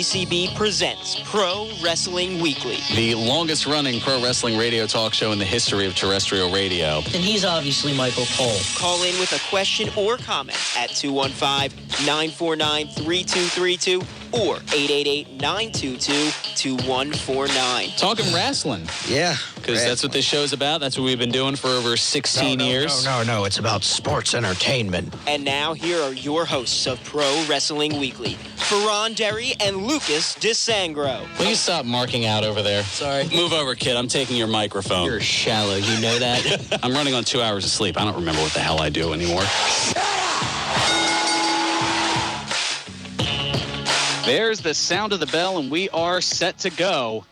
WBCB presents Pro Wrestling Weekly. The longest-running pro wrestling radio talk show in the history of terrestrial radio. And he's obviously Michael Cole. Call in with a question or comment at 215-949-3232 or 888-922-2149. Talking wrestling. Yeah. Because that's what this show's about. That's what we've been doing for over 16 years. No. It's about sports entertainment. And now here are your hosts of Pro Wrestling Weekly, Fearon and Lucas DeSangro. Will you stop marking out over there? Sorry. Move over, kid. I'm taking your microphone. You're shallow. You know that? I'm running on 2 hours of sleep. I don't remember what the hell I do anymore. There's the sound of the bell, and we are set to go.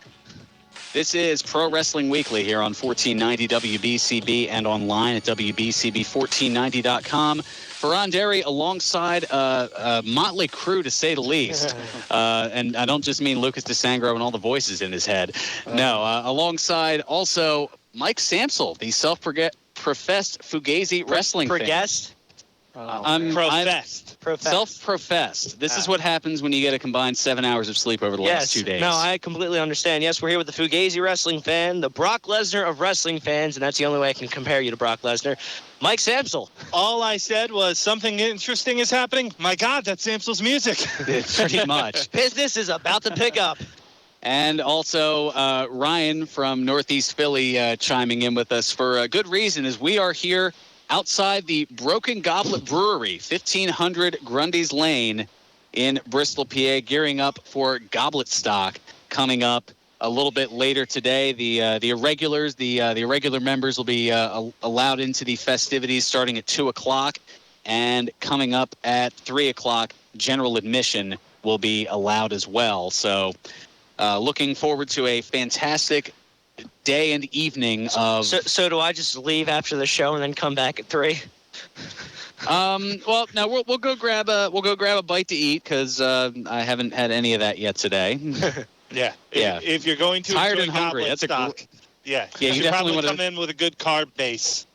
This is Pro Wrestling Weekly here on 1490 WBCB and online at WBCB1490.com. Fearon Derry alongside a motley crew, to say the least. And I don't just mean Lucas DeSangro and all the voices in his head. No, alongside also Mike Samsel, the self-professed Fugazi wrestling fan. I'm self-professed. This is what happens when you get a combined 7 hours of sleep over the last 2 days. No, I completely understand. Yes, we're here with the Fugazi wrestling fan, the Brock Lesnar of wrestling fans, and that's the only way I can compare you to Brock Lesnar. Mike Samsel. All I said was something interesting is happening. My God, that's Samsel's music. Pretty much. Business is about to pick up. And also Ryan from Northeast Philly chiming in with us for a good reason, as we are here outside the Broken Goblet Brewery, 1500 Grundy's Lane in Bristol, PA, gearing up for Gobletstock coming up a little bit later today. The irregulars, the irregular members will be allowed into the festivities starting at 2 o'clock, and coming up at 3 o'clock, general admission will be allowed as well. So looking forward to a fantastic day and evening of... So do I just leave after the show and then come back at 3? Well, no, we'll go grab a bite to eat, because I haven't had any of that yet today. Yeah. Yeah. If you're going to tired enjoy and hungry, that's Gobletstock, you definitely probably want to come in with a good carb base.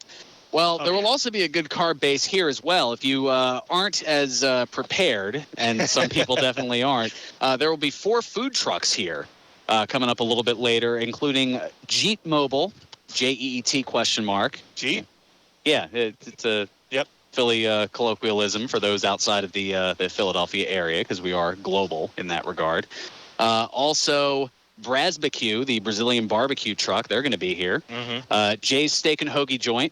Well, there will also be a good carb base here as well. If you aren't as prepared, and some people definitely aren't, there will be 4 food trucks here coming up a little bit later, including Jeet Mobile, Jeet ? Jeet? Yeah, it's a Philly colloquialism for those outside of the Philadelphia area, because we are global in that regard. Also, Brasbecue, the Brazilian barbecue truck, they're going to be here. Mm-hmm. Jay's Steak and Hoagie Joint,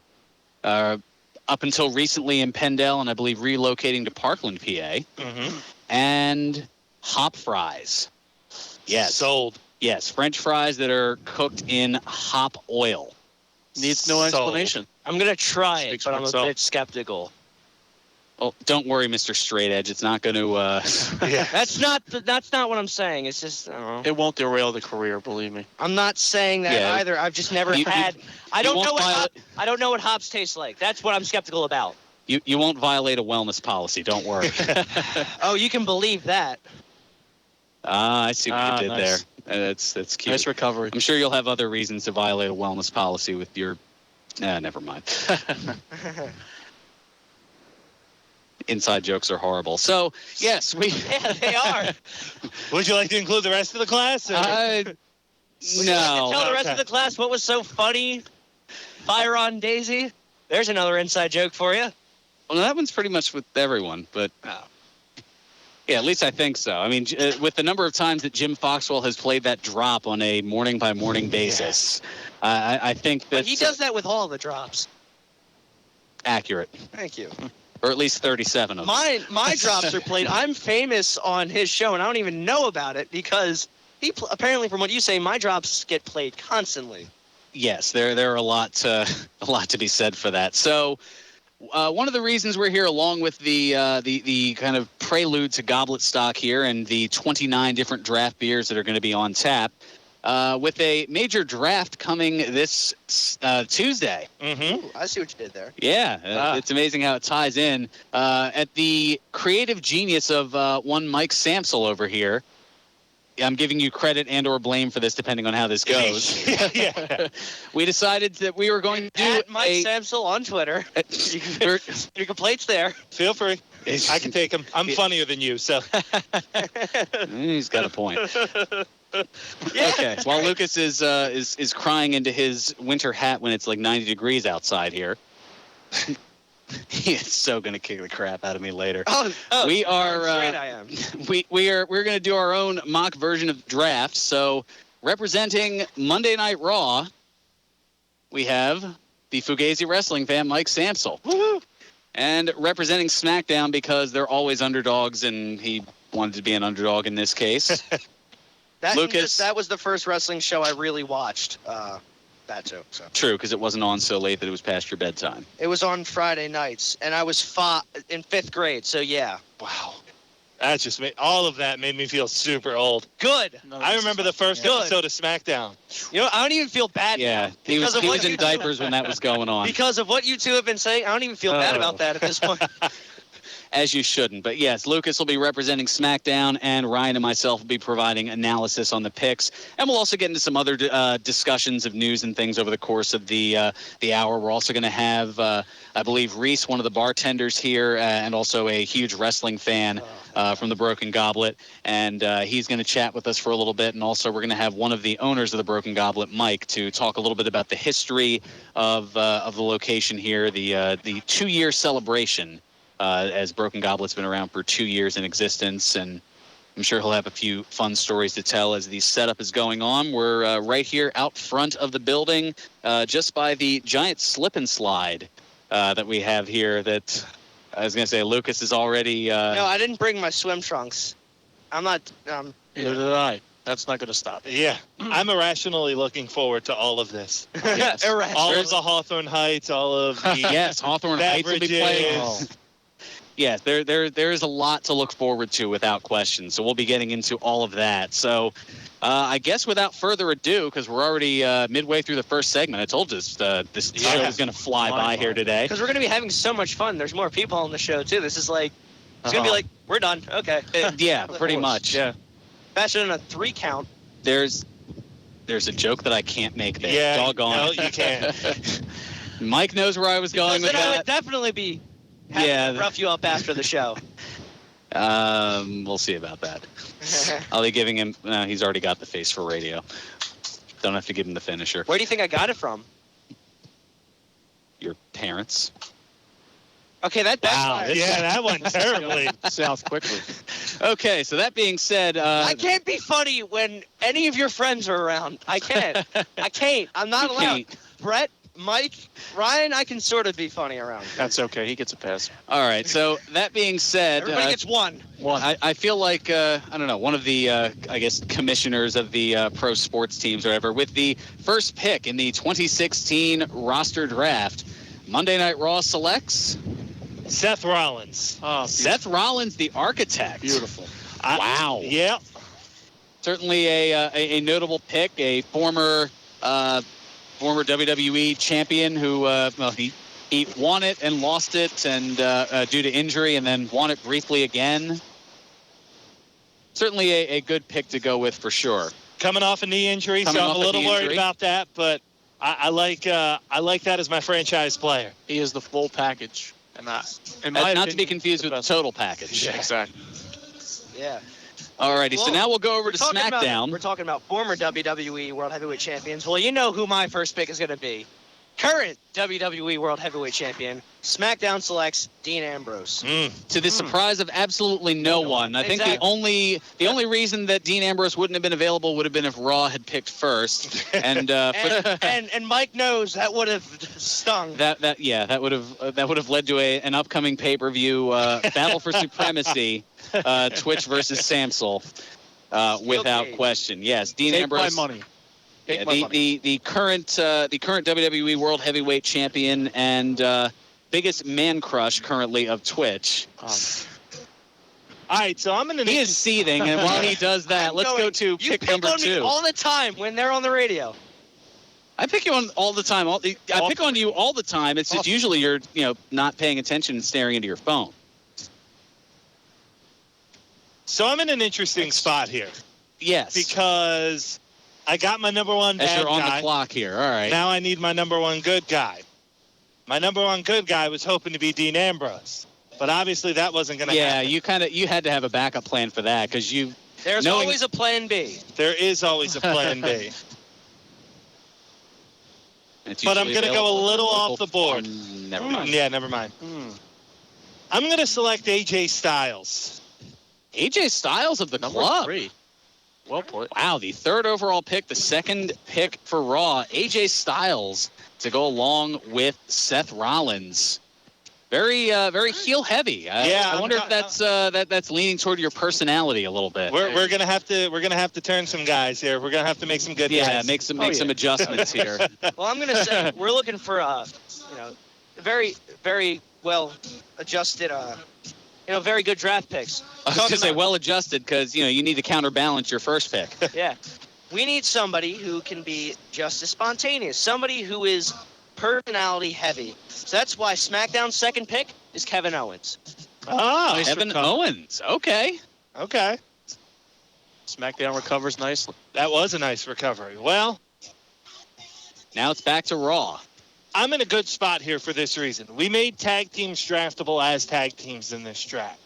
up until recently in Pendle, and I believe relocating to Parkland, PA. Mm-hmm. And Hop Fries. Yes. Sold. Yes, French fries that are cooked in hop oil. Needs no explanation. I'm going to try it, Speaks but for I'm itself. a bit skeptical. Oh, don't worry, Mr. Straight Edge. It's not going to... Yeah. That's not what I'm saying. It's just, I don't know. It won't derail the career, believe me. I'm not saying that Yeah. either. I've just never had... I don't know what hops taste like. That's what I'm skeptical about. You won't violate a wellness policy. Don't worry. Oh, you can believe that. I see what you did nice. there. That's cute. Nice recovery. I'm sure you'll have other reasons to violate a wellness policy with your... never mind. Inside jokes are horrible. So, yes, we... Yeah, they are. Would you like to include the rest of the class? Or? No. Tell the rest of the class what was so funny. Fire on Daisy. There's another inside joke for you. Well, that one's pretty much with everyone, but... Yeah, at least I think so. I mean, with the number of times that Jim Foxwell has played that drop on a morning-by-morning basis, I think that... But he does that with all the drops. Accurate. Thank you. Or at least 37 of them. My drops are played. I'm famous on his show, and I don't even know about it because apparently, from what you say, my drops get played constantly. Yes, there are a lot to be said for that. So... one of the reasons we're here, along with the kind of prelude to Gobletstock here and the 29 different draft beers that are going to be on tap, with a major draft coming this Tuesday. Mm-hmm. I see what you did there. Yeah, it's amazing how it ties in. At the creative genius of one Mike Samsel over here, I'm giving you credit and or blame for this, depending on how this goes. Yeah. We decided that we were going to do Mike Samsel on Twitter. Your complaints there. Feel free. I can take him. I'm funnier than you, so. He's got a point. Okay. While Lucas is crying into his winter hat when it's like 90 degrees outside here. He is so gonna kick the crap out of me later. We are. Afraid I am. We're gonna do our own mock version of the draft. So, representing Monday Night Raw, we have the Fugazi wrestling fan Mike Samsel. Woo-hoo. And representing SmackDown because they're always underdogs, and he wanted to be an underdog in this case. Lucas. That was the first wrestling show I really watched. That too. So. True, because it wasn't on so late that it was past your bedtime. It was on Friday nights, and I was in 5th grade. So yeah. Wow. That just all of that made me feel super old. Good. I remember the first episode of SmackDown. You know, I don't even feel bad. Yeah, now he was in you diapers when that was going on. Because of what you two have been saying, I don't even feel bad about that at this point. As you shouldn't. But yes, Lucas will be representing SmackDown, and Ryan and myself will be providing analysis on the picks. And we'll also get into some other discussions of news and things over the course of the hour. We're also going to have, I believe, Reese, one of the bartenders here, and also a huge wrestling fan from the Broken Goblet. And he's going to chat with us for a little bit. And also we're going to have one of the owners of the Broken Goblet, Mike, to talk a little bit about the history of the location here, the 2-year celebration. As Broken Goblet's been around for 2 years in existence, and I'm sure he'll have a few fun stories to tell as the setup is going on. We're right here out front of the building, just by the giant slip and slide that we have here that, I was going to say, Lucas is already... No, I didn't bring my swim trunks. I'm not... Neither did I. That's not going to stop. Yeah. I'm irrationally looking forward to all of this. Yes. All of the Hawthorne Heights, all of the Yes, Hawthorne Heights will be playing. beverages. Yes, there is a lot to look forward to without question. So we'll be getting into all of that. So I guess without further ado, because we're already midway through the first segment, I told you this show is going to fly by here today. Because we're going to be having so much fun. There's more people on the show, too. This is like, it's going to be like, we're done. Okay. Yeah, pretty much. Yeah. Fashion in a 3 count. There's a joke that I can't make there. Yeah. Doggone. No, it. you can't. Mike knows where I was going with Then I would that. definitely be having to rough you up after the show. We'll see about that. I'll be giving him. He's already got the face for radio. Don't have to give him the finisher. Where do you think I got it from? Your parents. Okay, that backfired. Yeah, that went terribly. South quickly. Okay, so that being said, I can't be funny when any of your friends are around. I can't. I can't. I'm not You allowed. can't. Brett, Mike, Ryan, I can sort of be funny around. That's okay. He gets a pass. All right. So that being said, Everybody gets one. I feel like I don't know, one of the I guess commissioners of the pro sports teams or whatever, with the first pick in the 2016 roster draft, Monday Night Raw selects Seth Rollins. Oh, Seth Rollins, the architect. beautiful. Wow. Yeah. Certainly a notable pick, a former WWE champion who he won it and lost it and due to injury, and then won it briefly again. Certainly a good pick to go with for sure. Coming off a knee injury, Coming so I'm off a a little knee worried injury. about that, but I like that as my franchise player. He is the full package. And in my Not to be opinion, confused the with the best. total package. Yeah, exactly. Yeah. Alrighty, so Well, now we'll go over to SmackDown. We're talking about former WWE World Heavyweight Champions. Well, you know who my first pick is going to be. Current WWE World Heavyweight Champion. SmackDown selects Dean Ambrose. To the surprise of absolutely no one. I think Exactly. the only reason that Dean Ambrose wouldn't have been available would have been if Raw had picked first. And And Mike knows that would have stung. that would have led to an upcoming pay-per-view battle for supremacy, Twitch versus Samsel, without Okay. question. Yes, Dean Take Ambrose. my money. Yeah, the current WWE World Heavyweight Champion and biggest man crush currently of Twitch. All right, so I'm in the He is seething, and while he does that, let's go to You pick number on me 2. all the time when they're on the radio. I pick you on all the time. I pick on you all the time. It's just usually you're not paying attention and staring into your phone. So I'm in an interesting spot here Yes, because I got my number one as bad you're on guy. the clock here. All right. Now I need my number one good guy. My number one good guy was hoping to be Dean Ambrose. But obviously that wasn't going to happen. you had to have a backup plan for that because There's always a plan B. There is always a plan B. But I'm going to go a little off the board. Never mind. Yeah, never mind. I'm going to select AJ Styles. AJ Styles of the Number club. 3. Well put. Wow, the third overall pick, the second pick for Raw, AJ Styles to go along with Seth Rollins. Very heel heavy. I wonder if that's leaning toward your personality a little bit. We're gonna have to turn some guys here. We're gonna have to make some good guys. make some adjustments here. Well, I'm gonna say we're looking for very very well adjusted very good draft picks. I was gonna say well adjusted because you need to counterbalance your first pick. Yeah, we need somebody who can be just as spontaneous. Somebody who is personality heavy. So that's why SmackDown's second pick is Kevin Owens. Oh, Kevin Owens. Okay. SmackDown recovers nicely. That was a nice recovery. Well, now it's back to Raw. I'm in a good spot here for this reason. We made tag teams draftable as tag teams in this draft.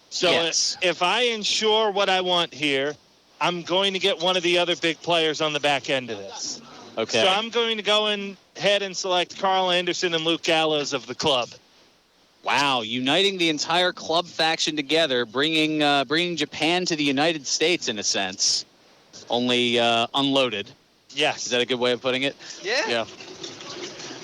So if I ensure what I want here, I'm going to get one of the other big players on the back end of this. Okay. So I'm going to go ahead and select Carl Anderson and Luke Gallows of the club. Wow, uniting the entire club faction together, bringing Japan to the United States in a sense, only unloaded. Yes. Is that a good way of putting it? Yeah.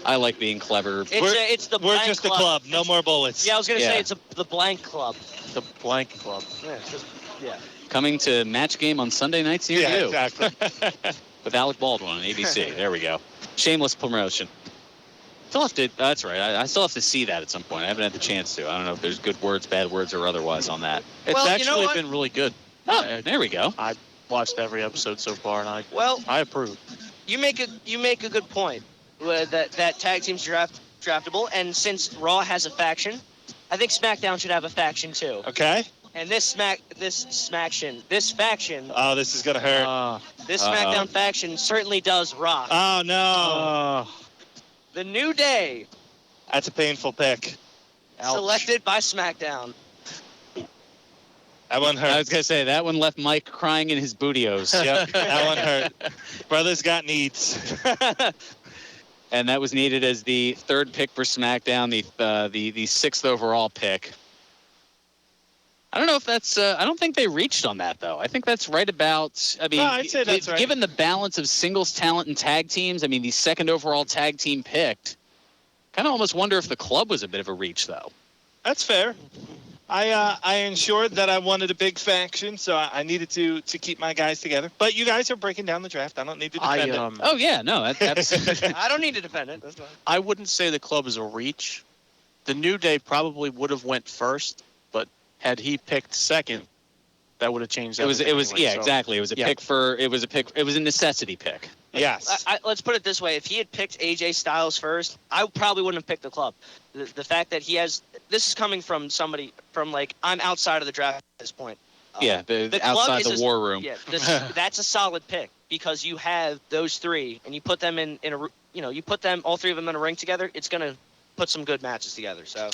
I like being clever. It's the we're blank just club. a club. No more bullets. Yeah, I was gonna say it's the blank club. The blank club. Yeah. Coming to Match Game on Sunday nights near you. Exactly. With Alec Baldwin on ABC. There we go. Shameless promotion. That's right. I still have to see that at some point. I haven't had the chance to. I don't know if there's good words, bad words, or otherwise on that. It's actually been really good. Oh, there we go. I watched every episode so far, and I approve. You make a good point. That tag team's draftable, and since Raw has a faction, I think SmackDown should have a faction too. Okay. And this faction. Oh, this is gonna hurt. This SmackDown faction certainly does rock. Oh no. The New Day. That's a painful pick. Selected by SmackDown. That one hurt. I was gonna say that one left Mike crying in his bootios. Yep, that one hurt. Brothers got needs. And that was needed as the third pick for SmackDown, the sixth overall pick. I don't know if that's. I don't think they reached on that though. I think that's right about. I mean, I'd say that's right. Given the balance of singles talent and tag teams, I mean, the second overall tag team picked. Kind of almost wonder if the club was a bit of a reach though. That's fair. I ensured that I wanted a big faction, so I needed to keep my guys together. But you guys are breaking down the draft. I don't need to defend it. Oh yeah, no, that's. I don't need to defend it. That's fine. I wouldn't say the club is a reach. The New Day probably would have went first, but had he picked second, that would have changed. It was exactly. It was a pick for. It was a necessity pick. Yes. Let's put it this way: if he had picked AJ Styles first, I probably wouldn't have picked the club. The fact that he has this is coming from somebody from I'm outside of the draft at this point. The outside the war room. Yeah, that's a solid pick because you have those three and you put them in a you put them all three of them in a ring together. It's gonna put some good matches together. So.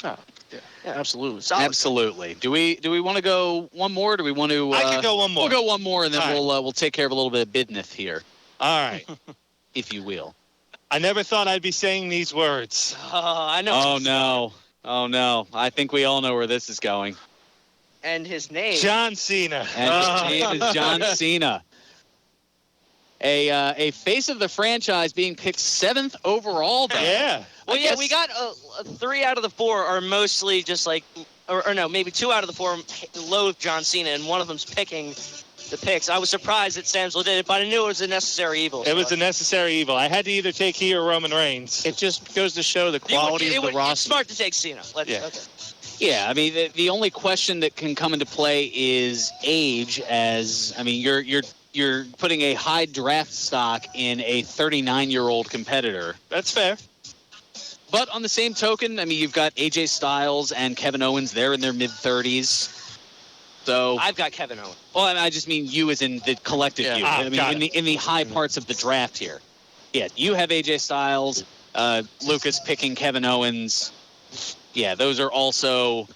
Absolutely. Solid. Absolutely. Do we want to go one more? Or do we want to? I could go one more. We'll go one more, and then All we'll take care of a little bit of business here, All right. if you will. I never thought I'd be saying these words. I know. Oh no! I think we all know where this is going. And his name. John Cena. And his name is John Cena. A face of the franchise being picked 7th overall. Though. Yeah. Well, we got 3 out of the 4 are mostly just or no, maybe 2 out of the 4 loathe John Cena, and one of them's picking the picks. I was surprised that Samsel did it, but I knew it was a necessary evil. It was a necessary evil. I had to either take he or Roman Reigns. It just goes to show the quality of the roster. It's smart to take Cena. Yeah. Okay. Yeah, I mean the only question that can come into play is age. As I mean, you're putting a high draft stock in a 39-year-old competitor. That's fair. But on the same token, I mean, you've got AJ Styles and Kevin Owens. They're in their mid-30s. So I've got Kevin Owens. Well, I just mean you as in the collective you. I mean, in the high parts of the draft here. Yeah, you have AJ Styles, Lucas picking Kevin Owens. yeah, those are also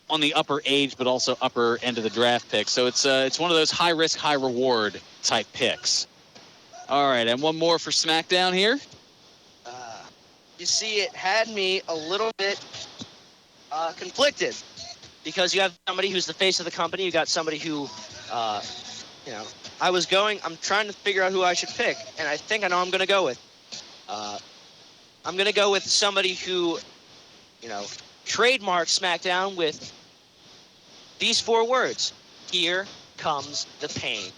on the upper age, but also upper end of the draft pick. So it's one of those high risk, high reward type picks. All right, and one more for SmackDown here. You see, it had me a little bit conflicted because you have somebody who's the face of the company. You got somebody who, I'm trying to figure out who I should pick, and I think I know who I'm going to go with. I'm going to go with somebody who, trademarked SmackDown with these 4 words. Here comes the pain.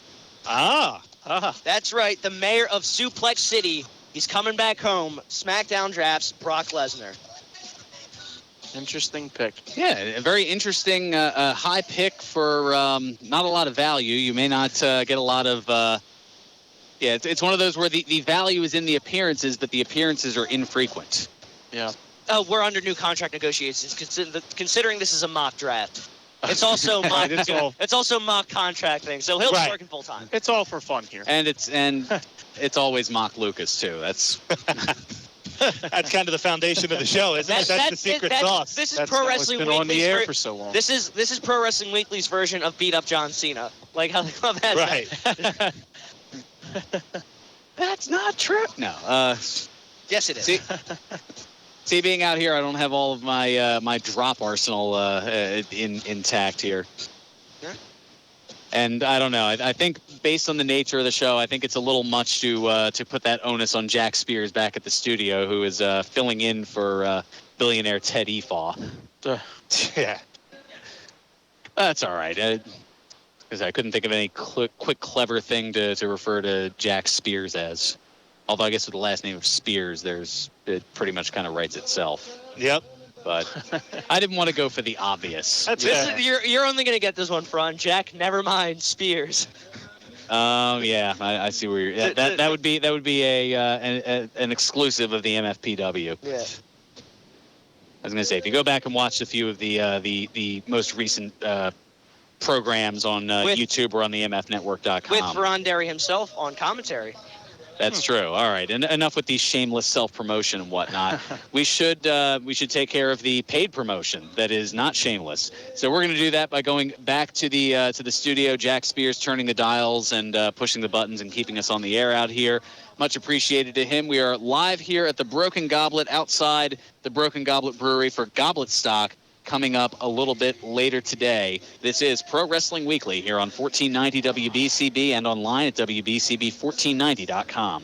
That's right. The mayor of Suplex City. He's coming back home. SmackDown drafts Brock Lesnar. Interesting pick. Yeah, a very interesting high pick for not a lot of value. You may not get a lot of... it's one of those where the value is in the appearances, but the appearances are infrequent. Yeah. Oh, we're under new contract negotiations, considering this is a mock draft. It's also mock. It's also mock contract thing, so he'll be working full time. It's all for fun here. And it's always mock Lucas too. That's that's kind of the foundation of the show, isn't it? That's the secret sauce. This is Pro Wrestling Weekly's been on the air for so long. This is Pro Wrestling Weekly's version of beat up John Cena. Like how they love that. Right. That's not true. No. Yes, it is. See, being out here, I don't have all of my my drop arsenal intact here. Yeah. And I don't know. I think based on the nature of the show, I think it's a little much to put that onus on Jack Spears back at the studio, who is filling in for billionaire Ted Efaw. Yeah. That's all right. Because I couldn't think of any quick, clever thing to refer to Jack Spears as. Although I guess with the last name of Spears, it pretty much kind of writes itself. Yep. But I didn't want to go for the obvious. You're only going to get this one, Fran. Jack, never mind, Spears. Yeah, I see where you're. That would be an exclusive of the MFPW. Yeah. I was going to say, if you go back and watch a few of the most recent programs on YouTube or on the MFNetwork.com. With Ron Derry himself on commentary. That's true. All right, and enough with the shameless self-promotion and whatnot. we should take care of the paid promotion that is not shameless. So we're going to do that by going back to the studio. Jack Spears turning the dials and pushing the buttons and keeping us on the air out here. Much appreciated to him. We are live here at the Broken Goblet outside the Broken Goblet Brewery for Gobletstock, coming up a little bit later today. This is Pro Wrestling Weekly here on 1490 WBCB and online at WBCB1490.com.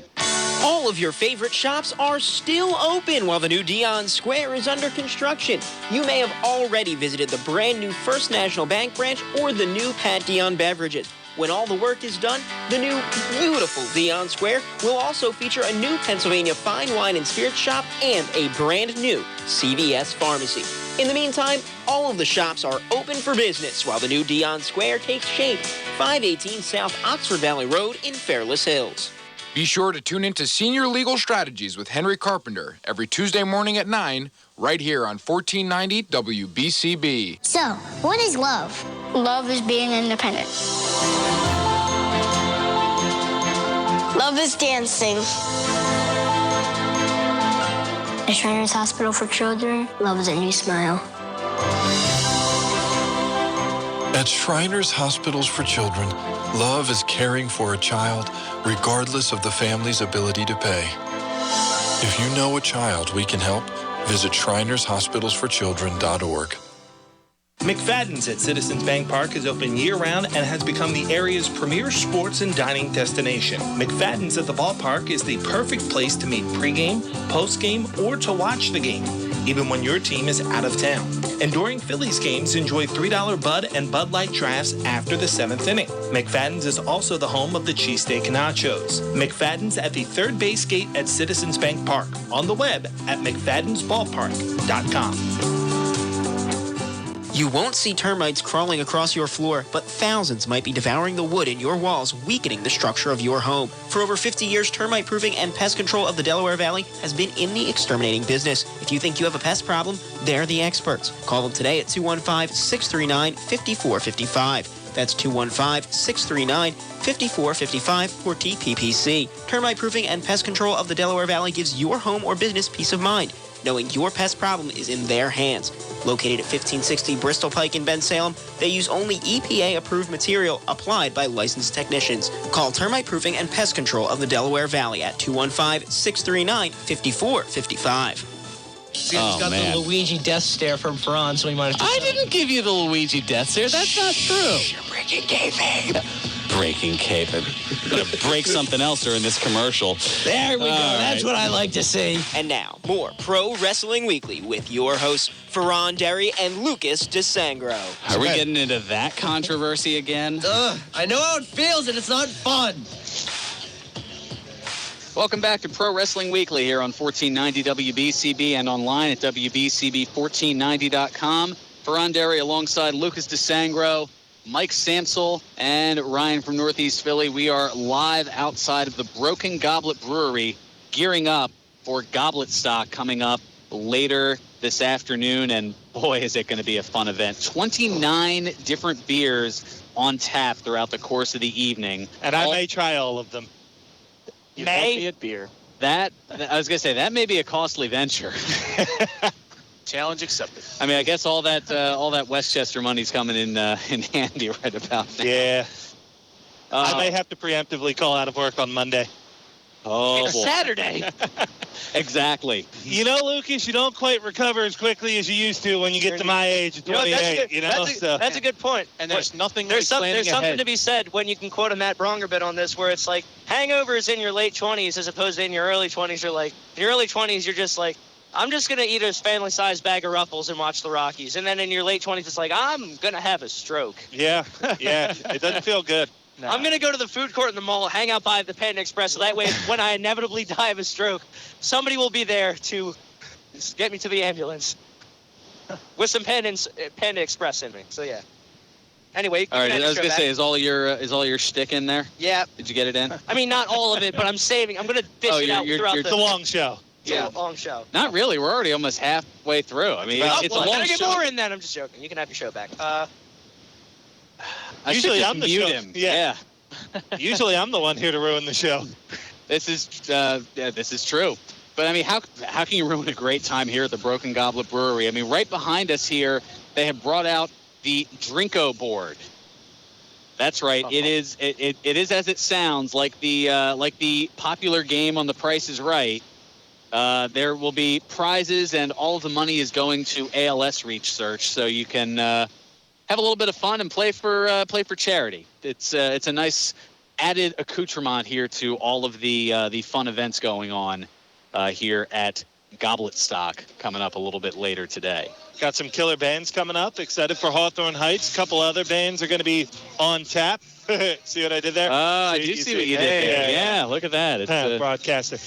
All of your favorite shops are still open while the new Dion Square is under construction. You may have already visited the brand new First National Bank branch or the new Pat Dion Beverages. When all the work is done, the new beautiful Dion Square will also feature a new Pennsylvania fine wine and spirits shop and a brand new CVS pharmacy. In the meantime, all of the shops are open for business while the new Dion Square takes shape. 518 South Oxford Valley Road in Fairless Hills. Be sure to tune into Senior Legal Strategies with Henry Carpenter every Tuesday morning at 9, right here on 1490 WBCB. So, what is love? Love is being independent. Love is dancing. At Shriners Hospital for Children, love is a new smile. At Shriners Hospitals for Children, love is caring for a child regardless of the family's ability to pay. If you know a child we can help, visit ShrinersHospitalsForChildren.org. McFadden's at Citizens Bank Park is open year-round and has become the area's premier sports and dining destination. McFadden's at the ballpark is the perfect place to meet pregame, postgame, or to watch the game, even when your team is out of town. And during Phillies games, enjoy $3 Bud and Bud Light drafts after the 7th inning. McFadden's is also the home of the cheesesteak nachos. McFadden's at the third base gate at Citizens Bank Park. On the web at McFaddensBallpark.com. You won't see termites crawling across your floor, but thousands might be devouring the wood in your walls, weakening the structure of your home. For over 50 years, termite proofing and pest control of the Delaware Valley has been in the exterminating business. If you think you have a pest problem, they're the experts. Call them today at 215-639-5455. That's 215-639-5455 for TPPC. Termite proofing and pest control of the Delaware Valley gives your home or business peace of mind. knowing your pest problem is in their hands. Located at 1560 Bristol Pike in Bensalem, they use only EPA-approved material applied by licensed technicians. Call Termite Proofing and Pest Control of the Delaware Valley at 215-639-5455. He's got the Luigi death stare from Fearon, so he might have I didn't give you the Luigi death stare. That's not true. You're breaking kayfabe. Breaking kayfabe. Gonna break something else during this commercial. There we go. That's what I like to see. And now, more Pro Wrestling Weekly with your hosts, Fearon Derry and Lucas DeSangro. Are we getting into that controversy again? I know how it feels, and it's not fun. Welcome back to Pro Wrestling Weekly here on 1490 WBCB and online at WBCB1490.com. Fearon Derry alongside Lucas DeSangro, Mike Samsel, and Ryan from Northeast Philly. We are live outside of the Broken Goblet Brewery, gearing up for Gobletstock coming up later this afternoon. And boy, is it going to be a fun event. 29 different beers on tap throughout the course of the evening. And I may try all of them. You won't be at beer. I was going to say, that may be a costly venture. Challenge accepted. I mean, I guess all that Westchester money's coming in handy right about now. Yeah. I may have to preemptively call out of work on Monday. Oh, It's boy. Saturday. Exactly. You know, Lucas, you don't quite recover as quickly as you used to when you get to my age at 28. That's a good point. And there's nothing There's like planning something ahead. to be said when you can quote a Matt Bronger bit on this, where it's like hangovers in your late 20s as opposed to in your early 20s. You're like, in your early 20s, you're just like, I'm just going to eat a family-sized bag of Ruffles and watch the Rockies. And then in your late 20s, it's like, I'm going to have a stroke. Yeah, it doesn't feel good. No. I'm going to go to the food court in the mall, hang out by the Panda Express, so that way when I inevitably die of a stroke, somebody will be there to get me to the ambulance with some Panda Express in me. So, yeah. Anyway, All right, I was going to say, is all your shtick in there? Yeah. Did you get it in? I mean, not all of it, but I'm saving. I'm going to dish it out throughout It's a long show. Yeah, long show. Not really. We're already almost halfway through. I mean, it's a long Can I get show. more in then? I'm just joking. You can have your show back. Usually I'm the mute show. him. Yeah. Usually I'm the one here to ruin the show. This is true. But I mean, how can you ruin a great time here at the Broken Goblet Brewery? I mean, right behind us here, they have brought out the Drinko board. That's right. It is as it sounds, like the popular game on The Price is Right. There will be prizes, and all of the money is going to ALS research, so you can have a little bit of fun and play for charity. It's a nice added accoutrement here to all of the fun events going on here at Gobletstock coming up a little bit later today. Got some killer bands coming up. Excited for Hawthorne Heights. A couple other bands are going to be on tap. See what I did there? I do see what you did there. Yeah, look at that. It's broadcaster.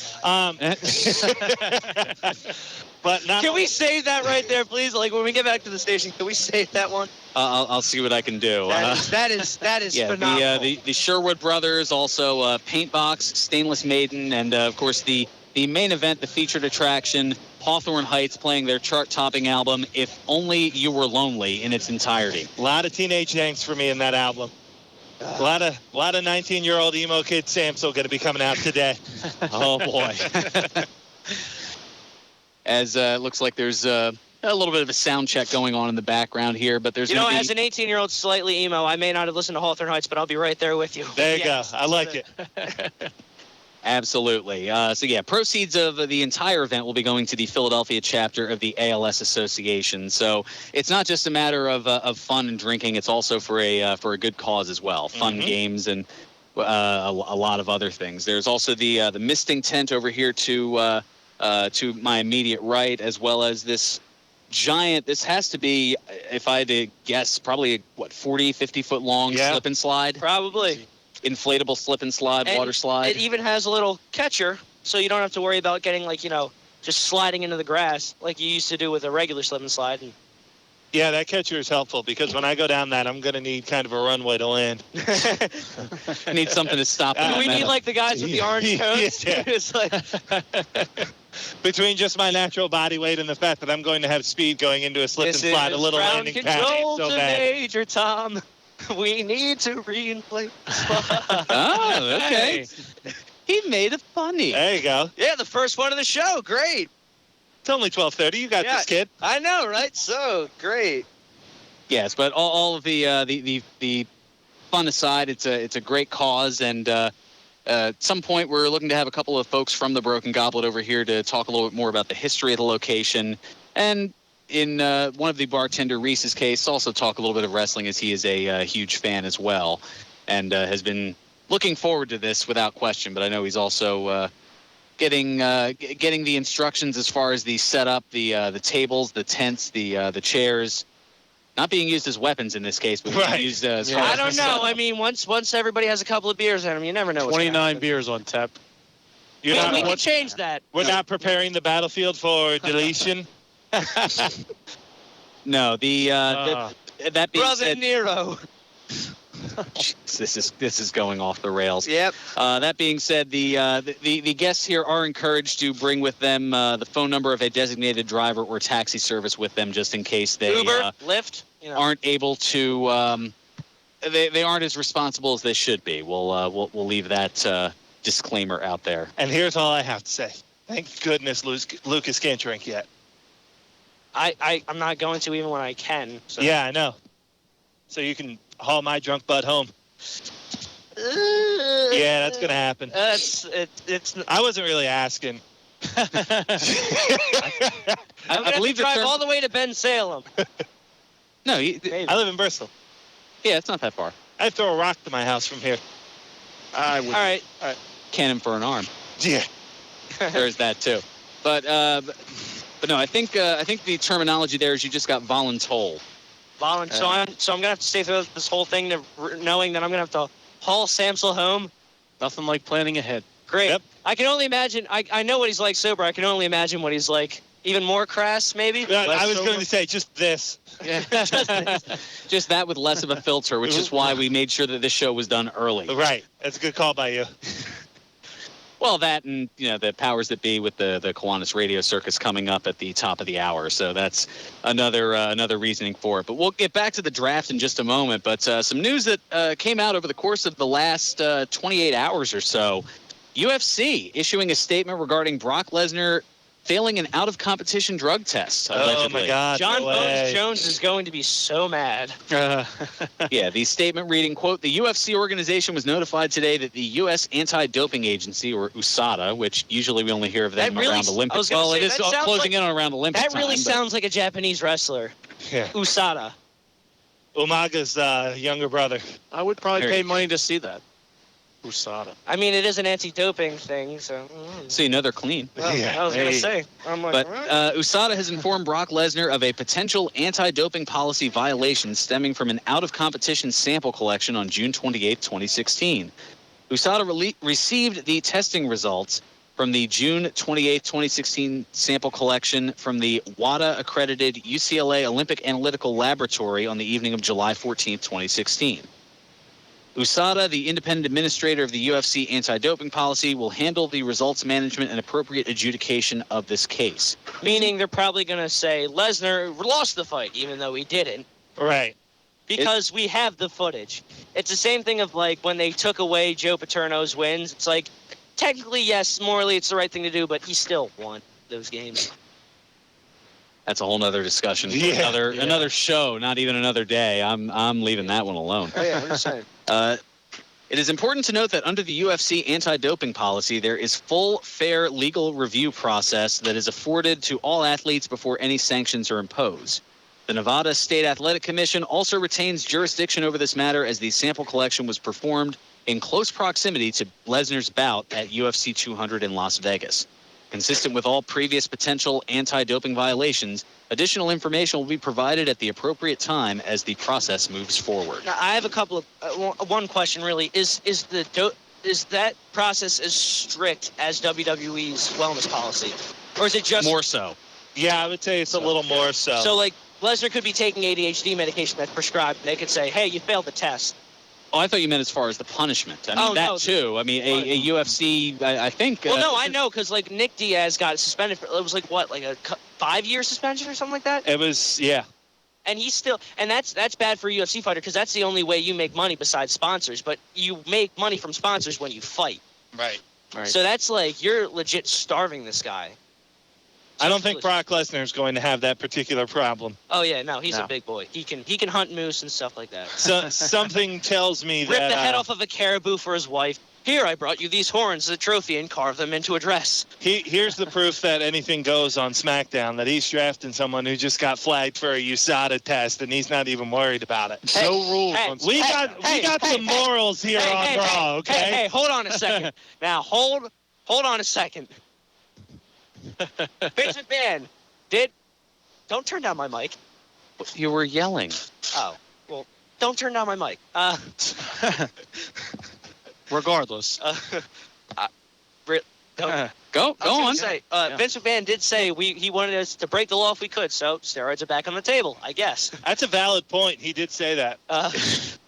But not. Can we save that right there, please? Like when we get back to the station, can we save that one? I'll see what I can do. That is yeah, phenomenal. The Sherwood Brothers, also Paintbox, Stainless Maiden, and of course the main event, the featured attraction, Hawthorne Heights, playing their chart-topping album, If Only You Were Lonely, in its entirety. A lot of teenage angst for me in that album. A lot of 19-year-old emo kid Samsel going to be coming out today. Oh, boy. As it looks like there's a little bit of a sound check going on in the background here, but there's as an 18-year-old slightly emo, I may not have listened to Hawthorne Heights, but I'll be right there with you. There you go. I like it. Absolutely. So, yeah, proceeds of the entire event will be going to the Philadelphia chapter of the ALS Association. So it's not just a matter of fun and drinking. It's also for a good cause as well. Fun games and a lot of other things. There's also the misting tent over here to my immediate right, as well as this giant, this has to be, if I had to guess, probably, 40, 50-foot long slip and slide? Probably. Inflatable slip and slide, water slide. It even has a little catcher, so you don't have to worry about getting, just sliding into the grass like you used to do with a regular slip and slide. Yeah, that catcher is helpful because when I go down that, I'm going to need kind of a runway to land. I need something to stop. Do we need the guys with the orange coats? Yeah. It's between just my natural body weight and the fact that I'm going to have speed going into a slip and slide, a little landing pad. Control So to bad. Major Tom. We need to reinflate the spot. Oh, okay. He made it funny. There you go. Yeah, the first one of the show. Great. It's only 12:30. You got this, kid. I know, right? So great. Yes, but all of the fun aside, it's a great cause, and at some point we're looking to have a couple of folks from the Broken Goblet over here to talk a little bit more about the history of the location, and in one of the bartender Reese's case, also talk a little bit of wrestling, as he is a huge fan as well, and has been looking forward to this without question. But I know he's also getting the instructions as far as the setup, the tables, the tents, the chairs. Not being used as weapons in this case, but being used as I don't know. I mean, once everybody has a couple of beers in them, you never know. 29 beers on tap. We can change that. We're not preparing the battlefield for deletion. No, that being Brother said, Nero. this is going off the rails. Yep. That being said, the guests here are encouraged to bring with them the phone number of a designated driver or taxi service with them, just in case they Uber, Lyft, aren't able to. They aren't as responsible as they should be. We'll leave that disclaimer out there. And here's all I have to say. Thank goodness Lucas can't drink yet. I'm not going to even when I can. So. Yeah, I know. So you can haul my drunk butt home. Yeah, that's gonna happen. It's. I wasn't really asking. I believe drive all the way to Ben Salem. No, I live in Bristol. Yeah, it's not that far. I'd throw a rock to my house from here. I would. All right. Cannon for an arm. Yeah. There's that too. But no, I think the terminology there is you just got voluntold. So I'm gonna have to stay through this whole thing knowing that I'm gonna have to haul Samsel home. Nothing like planning ahead. Great. Yep. I can only imagine. I know what he's like sober. I can only imagine what he's like even more crass, maybe. I was going to say just this. Yeah. Just that with less of a filter, which is why we made sure that this show was done early. Right. That's a good call by you. Well, that and the powers that be with the Kiwanis Radio Circus coming up at the top of the hour, so that's another reasoning for it. But we'll get back to the draft in just a moment. But some news that came out over the course of the last 28 hours or so: UFC issuing a statement regarding Brock Lesnar failing an out-of-competition drug test. Allegedly. Oh my God! John Bones Jones is going to be so mad. Yeah, the statement reading, quote, "The UFC organization was notified today that the U.S. Anti-Doping Agency, or USADA, which usually we only hear of them around Olympics." Well, it is closing in on around Olympics. That really sounds like a Japanese wrestler. Yeah. USADA. Umaga's younger brother. I would probably pay money to see that. USADA. I mean, it is an anti-doping thing, so. So they're clean. Well, yeah. I was gonna say. I'm like, but USADA has informed Brock Lesnar of a potential anti-doping policy violation stemming from an out-of-competition sample collection on June 28, 2016. USADA received the testing results from the June 28, 2016 sample collection from the WADA-accredited UCLA Olympic Analytical Laboratory on the evening of July 14, 2016. USADA, the independent administrator of the UFC anti-doping policy, will handle the results management and appropriate adjudication of this case. Meaning they're probably going to say Lesnar lost the fight, even though he didn't. Right. Because we have the footage. It's the same thing of like when they took away Joe Paterno's wins. It's like, technically, yes, morally it's the right thing to do, but he still won those games. That's a whole nother discussion. Yeah. Another show, not even another day. I'm leaving that one alone. Oh, yeah, I'm just saying. It is important to note that under the UFC anti-doping policy, there is full, fair legal review process that is afforded to all athletes before any sanctions are imposed. The Nevada State Athletic Commission also retains jurisdiction over this matter as the sample collection was performed in close proximity to Lesnar's bout at UFC 200 in Las Vegas. Consistent with all previous potential anti-doping violations, additional information will be provided at the appropriate time as the process moves forward. Now, I have a couple of one question really. Is that process as strict as WWE's wellness policy, or is it just more so? Yeah, I would say it's a little more so. So like Lesnar could be taking ADHD medication that's prescribed. They could say, "Hey, you failed the test." Oh, I thought you meant as far as the punishment. I mean, that too. I mean, a UFC, I think. Well, no, I know, because, like, Nick Diaz got suspended for, it was, like, what, like a 5-year suspension or something like that? It was, yeah. And he's still, and that's bad for a UFC fighter, because that's the only way you make money besides sponsors. But you make money from sponsors when you fight. Right. So that's, like, you're legit starving this guy. I don't think Brock Lesnar is going to have that particular problem. Oh yeah, no, he's a big boy. He can hunt moose and stuff like that. So something tells me Rip that the head off of a caribou for his wife. Here, I brought you these horns as a trophy and carve them into a dress. Here's the proof that anything goes on SmackDown, that he's drafting someone who just got flagged for a USADA test, and he's not even worried about it. No rules on We got some morals here on Raw, okay? Hey, hold on a second. Now, hold on a second. Vince McMahon don't turn down my mic. You were yelling. Oh, well, don't turn down my mic. Regardless. Go on. Vince McMahon did say he wanted us to break the law if we could, so steroids are back on the table, I guess. That's a valid point. He did say that.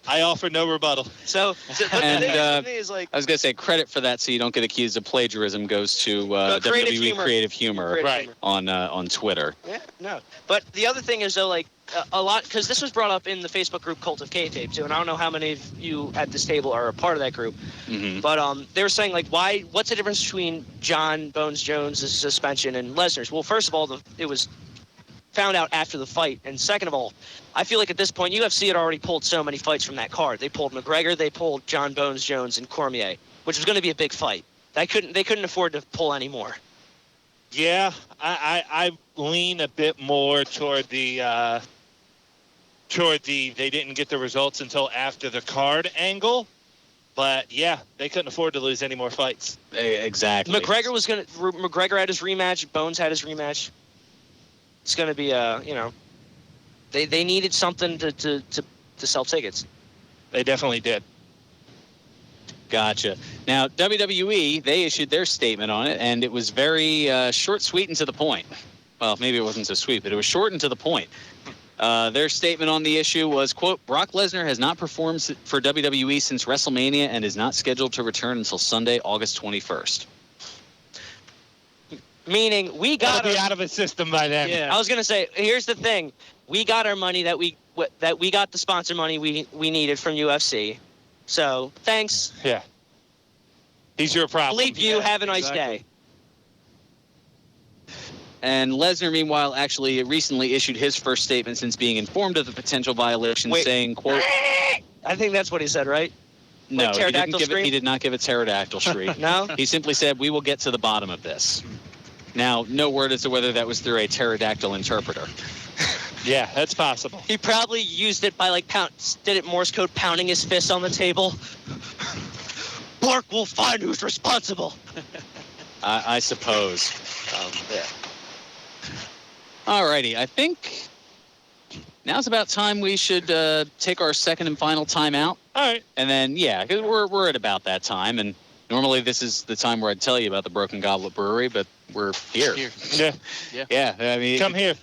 I offer no rebuttal. So and the thing is, like, I was going to say credit for that so you don't get accused of plagiarism goes to WWE Creative Humor right. on Twitter. Yeah, no. But the other thing is, though, like, a lot, because this was brought up in the Facebook group Cult of Kayfabe, too, and I don't know how many of you at this table are a part of that group, but they were saying, like, what's the difference between John Bones Jones' suspension and Lesnar's? Well, first of all, it was found out after the fight, and second of all, I feel like at this point, UFC had already pulled so many fights from that card. They pulled McGregor, they pulled John Bones Jones and Cormier, which was going to be a big fight. They couldn't afford to pull any more. Yeah, I lean a bit more toward the they didn't get the results until after the card angle. But yeah, they couldn't afford to lose any more fights. Exactly. McGregor had his rematch, Bones had his rematch. It's going to be they needed something to sell tickets. They definitely did. Gotcha. Now, WWE, they issued their statement on it, and it was very short, sweet, and to the point. Well, maybe it wasn't so sweet, but it was short and to the point. Their statement on the issue was, quote, Brock Lesnar has not performed for WWE since WrestleMania and is not scheduled to return until Sunday, August 21st. Meaning we got be out of the system by then. Yeah. I was going to say, here's the thing. We got our money that we got the sponsor money we needed from UFC. So, thanks. Yeah. He's your problem. Bleep you. Have a nice day. And Lesnar, meanwhile, actually recently issued his first statement since being informed of the potential violation, saying, quote... I think that's what he said, right? No, like he did not give a pterodactyl shriek. No? He simply said, we will get to the bottom of this. Now, no word as to whether that was through a pterodactyl interpreter. Yeah, that's possible. He probably used it by, did it Morse code, pounding his fist on the table. Clark will find who's responsible. I suppose. Yeah. All righty. I think now's about time we should take our second and final timeout. All right. And then, yeah, because we're at about that time. And normally this is the time where I'd tell you about the Broken Goblet Brewery, but we're here. Yeah. I mean, come here.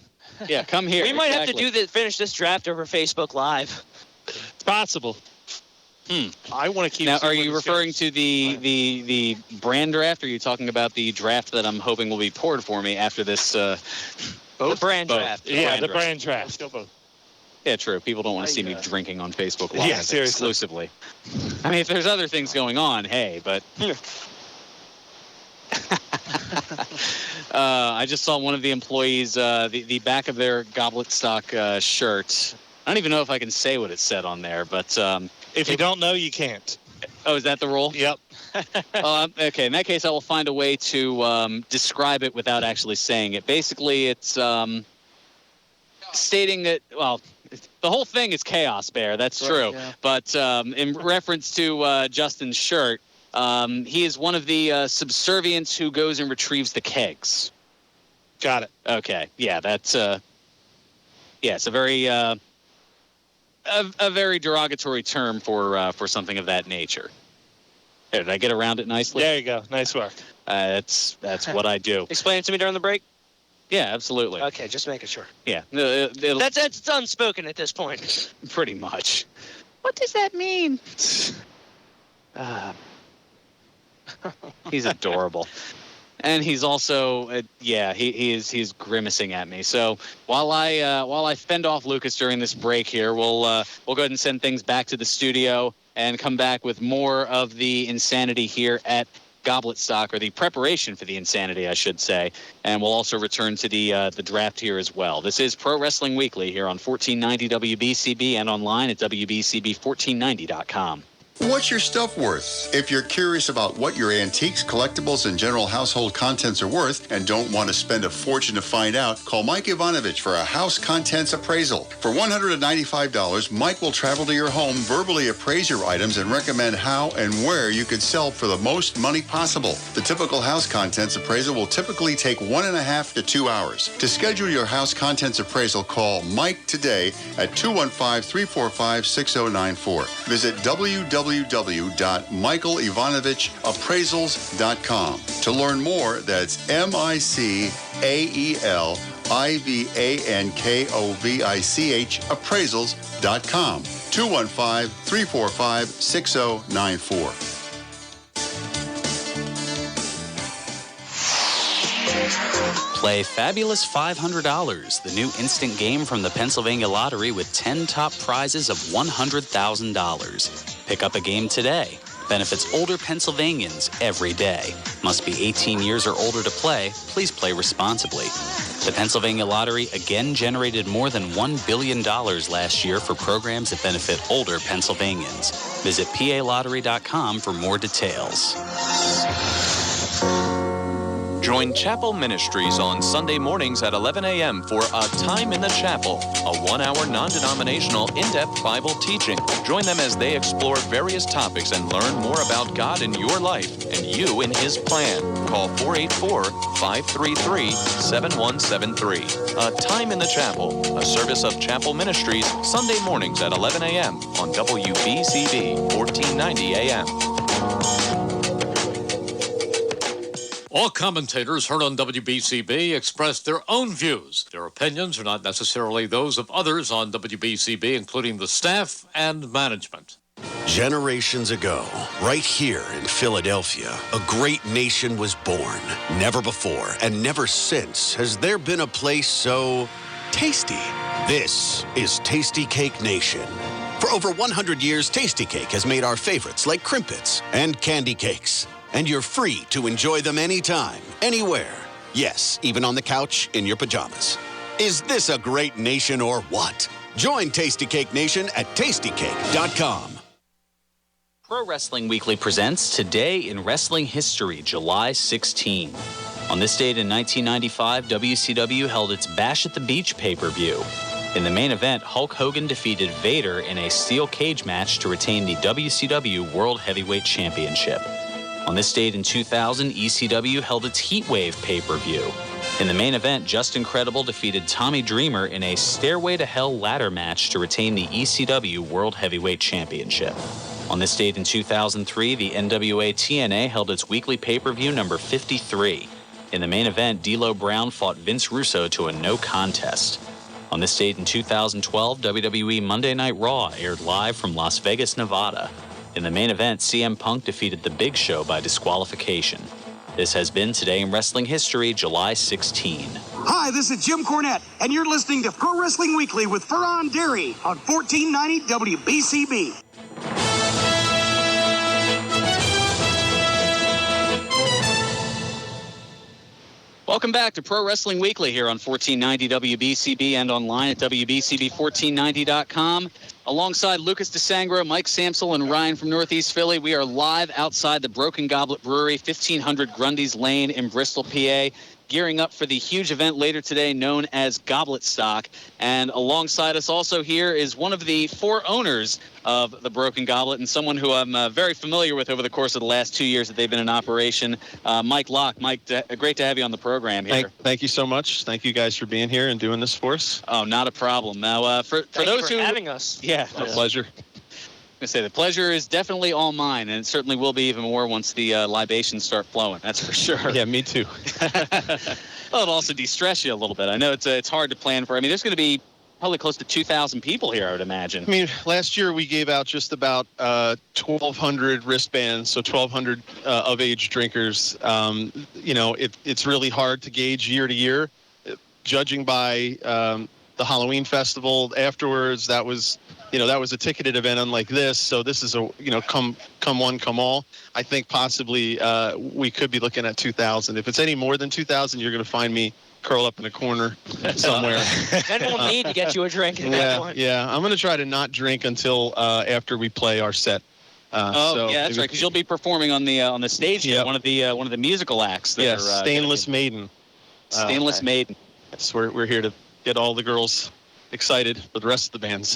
Yeah, come here. We might have to finish this draft over Facebook Live. It's possible. I want to keep. Now, are you referring to the brand draft, or are you talking about the draft that I'm hoping will be poured for me after this? The brand draft. Yeah, the brand draft. Let's go both. Yeah, true. People don't want to see me drinking on Facebook Live seriously. exclusively. I mean, if there's other things going on, hey, but... I just saw one of the employees, the back of their Gobletstock shirt. I don't even know if I can say what it said on there, but... if you don't know, you can't. Oh, is that the rule? Yep. Okay, in that case, I will find a way to describe it without actually saying it. Basically, it's stating that, well, the whole thing is chaos, Bear. That's true. Yeah. But in reference to Justin's shirt, he is one of the subservients who goes and retrieves the kegs. Got it. Okay. Yeah, that's it's a very a very derogatory term for something of that nature. Did I get around it nicely? There you go. Nice work. That's what I do. Explain it to me during the break. Yeah, absolutely. Okay, just making sure. Yeah. That's unspoken at this point. Pretty much. What does that mean? He's adorable. And he's also, he's grimacing at me. So while I fend off Lucas during this break here, we'll go ahead and send things back to the studio and come back with more of the insanity here at Gobletstock, or the preparation for the insanity, I should say. And we'll also return to the draft here as well. This is Pro Wrestling Weekly here on 1490 WBCB and online at WBCB1490.com. What's your stuff worth? If you're curious about what your antiques, collectibles, and general household contents are worth and don't want to spend a fortune to find out, call Mike Ivanovich for a house contents appraisal. For $195, Mike will travel to your home, verbally appraise your items, and recommend how and where you could sell for the most money possible. The typical house contents appraisal will typically take 1.5 to 2 hours. To schedule your house contents appraisal, call Mike today at 215-345-6094. Visit www.michaelivanovich.appraisals.com. To learn more, that's MICAELIVANKOVICH appraisals.com. 215-345-6094. Play Fabulous $500, the new instant game from the Pennsylvania Lottery with 10 top prizes of $100,000. Pick up a game today. Benefits older Pennsylvanians every day. Must be 18 years or older to play. Please play responsibly. The Pennsylvania Lottery again generated more than $1 billion last year for programs that benefit older Pennsylvanians. Visit PALottery.com for more details. Join Chapel Ministries on Sunday mornings at 11 a.m. for A Time in the Chapel, a 1-hour non-denominational in-depth Bible teaching. Join them as they explore various topics and learn more about God in your life and you in His plan. Call 484-533-7173. A Time in the Chapel, a service of Chapel Ministries, Sunday mornings at 11 a.m. on WBCB 1490 a.m. All commentators heard on WBCB express their own views. Their opinions are not necessarily those of others on WBCB, including the staff and management. Generations ago, right here in Philadelphia, a great nation was born. Never before and never since has there been a place so tasty. This is Tasty Cake Nation. For over 100 years, Tasty Cake has made our favorites like crimpets and candy cakes. And you're free to enjoy them anytime, anywhere. Yes, even on the couch in your pajamas. Is this a great nation or what? Join Tasty Cake Nation at Tastycake.com. Pro Wrestling Weekly presents Today in Wrestling History, July 16. On this date in 1995, WCW held its Bash at the Beach pay-per-view. In the main event, Hulk Hogan defeated Vader in a steel cage match to retain the WCW World Heavyweight Championship. On this date in 2000, ECW held its Heatwave pay-per-view. In the main event, Justin Credible defeated Tommy Dreamer in a Stairway to Hell ladder match to retain the ECW World Heavyweight Championship. On this date in 2003, the NWA TNA held its weekly pay-per-view number 53. In the main event, D'Lo Brown fought Vince Russo to a no contest. On this date in 2012, WWE Monday Night Raw aired live from Las Vegas, Nevada. In the main event, CM Punk defeated The Big Show by disqualification. This has been Today in Wrestling History, July 16. Hi, this is Jim Cornette, and you're listening to Pro Wrestling Weekly with Fearon Derry on 1490 WBCB. Welcome back to Pro Wrestling Weekly here on 1490 WBCB and online at WBCB1490.com. Alongside Lucas DeSangro, Mike Samsel, and Ryan from Northeast Philly, we are live outside the Broken Goblet Brewery, 1500 Grundy's Lane in Bristol, PA, gearing up for the huge event later today known as Gobletstock. And alongside us also here is one of the four owners of the Broken Goblet and someone who I'm very familiar with over the course of the last 2 years that they've been in operation, Mike Locke. Mike, great to have you on the program here. Thank you so much. Thank you guys for being here and doing this for us. Oh, not a problem. Now, for those who having us. Yeah, a pleasure. I say the pleasure is definitely all mine, and it certainly will be even more once the libations start flowing. That's for sure. Yeah, me too. Well, it'll also de-stress you a little bit. I know it's hard to plan for. I mean, there's going to be probably close to 2,000 people here, I would imagine. I mean, last year we gave out just about 1,200 wristbands, so 1,200 of-age drinkers. It's really hard to gauge year to year. Judging by the Halloween festival afterwards, that was that was a ticketed event unlike this. So this is come one, come all. I think possibly we could be looking at 2,000. If it's any more than 2,000, you're going to find me curl up in a corner somewhere. Then we'll need to get you a drink at that point. Yeah. I'm going to try to not drink until after we play our set. That's right, because you'll be performing on the stage. Yep. One of the musical acts. Stainless Maiden. Stainless Maiden. Yes, we're here to get all the girls excited for the rest of the bands,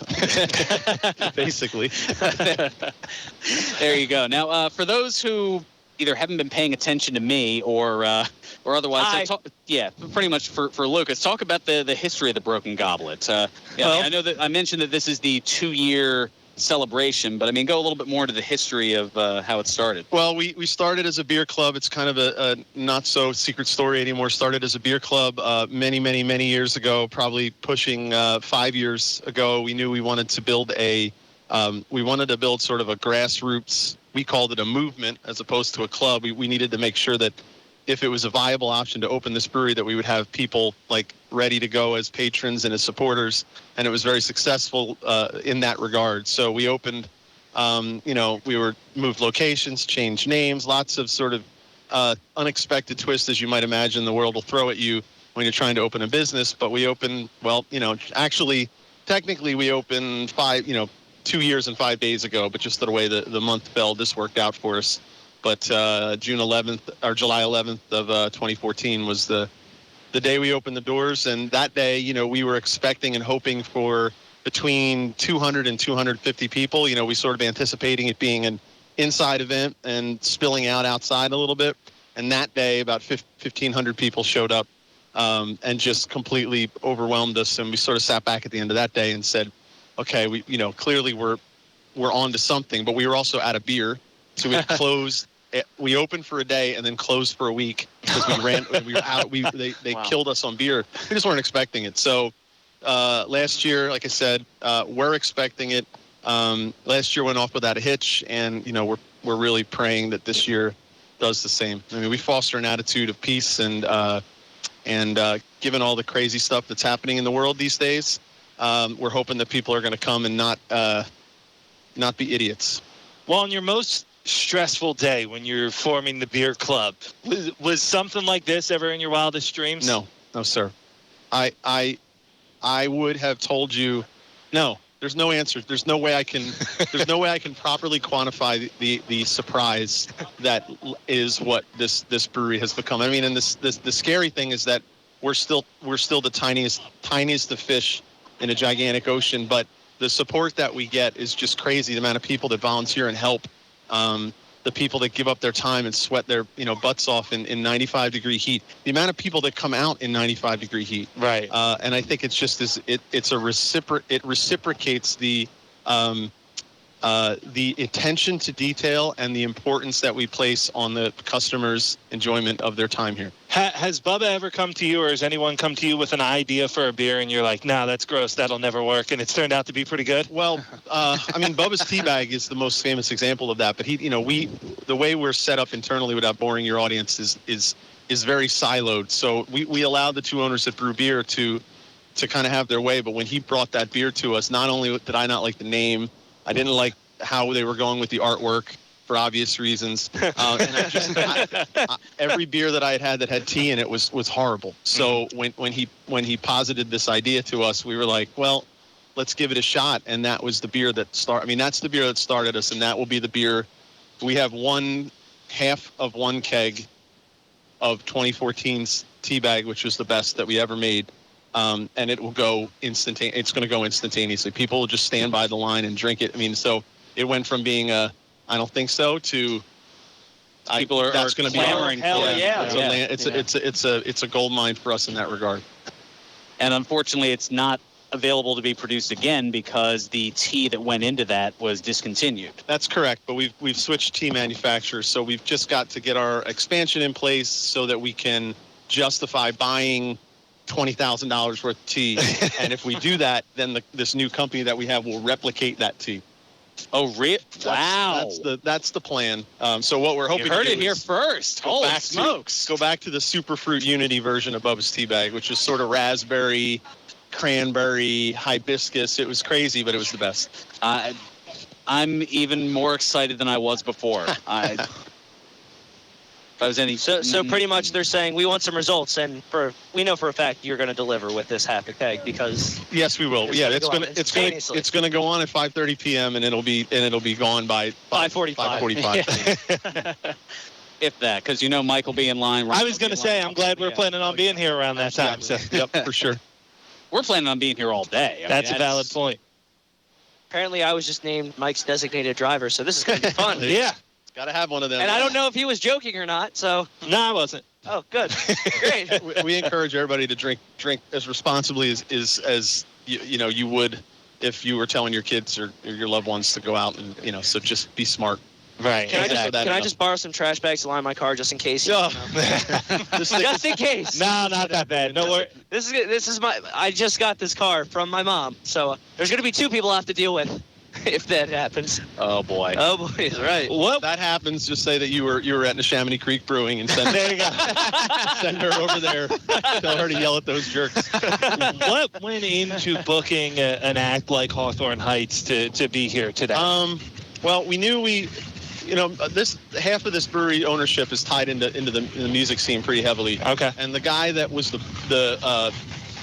basically. There you go. Now, for those who either haven't been paying attention to me or otherwise, pretty much for Lucas, talk about the history of the Broken Goblet. I know that I mentioned that this is the 2-year celebration, but go a little bit more into the history of how it started. Well, we started as a beer club. It's kind of a not so secret story anymore. Started as a beer club many years ago, probably pushing 5 years ago. We knew we wanted to build sort of a grassroots. We called it a movement as opposed to a club. We needed to make sure that if it was a viable option to open this brewery, that we would have people ready to go as patrons and as supporters. And it was very successful in that regard. So we opened, we moved locations, changed names, lots of sort of unexpected twists, as you might imagine the world will throw at you when you're trying to open a business. But we opened, technically we opened 2 years and 5 days ago, but just the way the month fell, this worked out for us. But July 11th of 2014 was the day we opened the doors. And that day, we were expecting and hoping for between 200 and 250 people. We sort of anticipating it being an inside event and spilling out outside a little bit. And that day, about 1,500 people showed up and just completely overwhelmed us. And we sort of sat back at the end of that day and said, okay, we clearly we're on to something, but we were also out of beer. So we closed. We opened for a day and then closed for a week because we were out. They killed us on beer. We just weren't expecting it. So last year, like I said, we're expecting it. Last year went off without a hitch, and we're really praying that this year does the same. We foster an attitude of peace, and given all the crazy stuff that's happening in the world these days, we're hoping that people are going to come and not be idiots. Well, on your most stressful day when you're forming the beer club, was something like this ever in your wildest dreams? No, sir. I would have told you no. There's no answer. There's no way I can properly quantify the surprise that is what this brewery has become. And the scary thing is that we're still the tiniest of fish in a gigantic ocean, but the support that we get is just crazy. The amount of people that volunteer and help, the people that give up their time and sweat their butts off in 95-degree heat, the amount of people that come out in 95-degree heat. Right. And I think it's just it reciprocates the attention to detail and the importance that we place on the customers' enjoyment of their time here. Has Bubba ever come to you, or has anyone come to you with an idea for a beer and you're like, nah, that's gross, that'll never work, and it's turned out to be pretty good? Well, Bubba's Teabag is the most famous example of that. But the way we're set up internally, without boring your audience, is very siloed. So we allow the two owners that brew beer to kind of have their way. But when he brought that beer to us, not only did I not like the name, I didn't like how they were going with the artwork for obvious reasons. And every beer that I had that had tea in it was horrible. So when he posited this idea to us, we were like, well, let's give it a shot. And that was the beer that that's the beer that started us. And that will be the beer. We have half of one keg of 2014's Teabag, which was the best that we ever made. And it will go it's going to go instantaneously. People will just stand by the line and drink it. So it went from being I don't think so to people are clamoring. It's a gold mine for us in that regard. And unfortunately, it's not available to be produced again because the tea that went into that was discontinued. That's correct, but we've switched tea manufacturers, so we've just got to get our expansion in place so that we can justify buying $20,000 worth of tea. And if we do that, then this new company that we have will replicate that tea. Oh, wow. That's the plan. So what we're hoping you heard it here first. Holy smokes. Go back to the Superfruit Unity version of Bubba's Teabag, which is sort of raspberry, cranberry, hibiscus. It was crazy, but it was the best. I'm even more excited than I was before. If I was any. So pretty much they're saying we want some results, and we know for a fact you're going to deliver with this half a keg because. Yes, we will. Yeah, it's going to go on at 5:30 p.m. and it'll be gone by 5:45. If that, because Mike will be in line. I was going to say, I'm glad we're planning on being here around that time. So. Yep, for sure. We're planning on being here all day. That's a valid point. Apparently, I was just named Mike's designated driver, so this is going to be fun. Yeah. Got to have one of them. And I don't know if he was joking or not, so. No, I wasn't. Oh, good. Great. We encourage everybody to drink as responsibly as you would if you were telling your kids or your loved ones to go out and, so just be smart. Right. Can I just borrow some trash bags to line my car just in case? Just in case. No, not that bad. No worries. This is I just got this car from my mom, so there's going to be 2 people I have to deal with if that happens. Oh boy. He's right. What that happens? Just say that you were at Neshaminy Creek Brewing and send there you go. Send her over there. Tell her to yell at those jerks. What went into booking an act like Hawthorne Heights to be here today? Well, we knew this half of this brewery ownership is tied into the music scene pretty heavily. Okay. And the guy that was the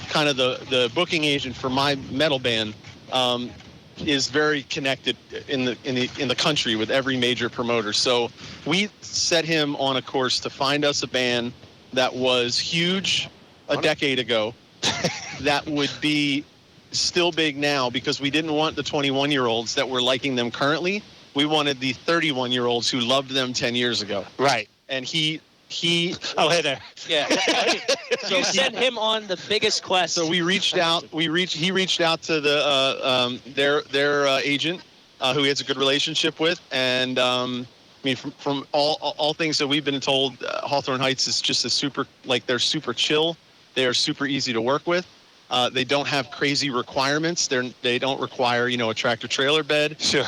kind of the booking agent for my metal band is very connected in the country with every major promoter. So we set him on a course to find us a band that was huge a decade ago that would be still big now, because we didn't want the 21-year-olds that were liking them currently. We wanted the 31-year-olds who loved them 10 years ago. Right. And he oh, hey there. Yeah. So you sent him on the biggest quest. So he reached out to the their agent who he has a good relationship with, and from all things that we've been told, Hawthorne Heights is just they're super chill. They are super easy to work with. They don't have crazy requirements. They don't require, a tractor trailer bed. Sure.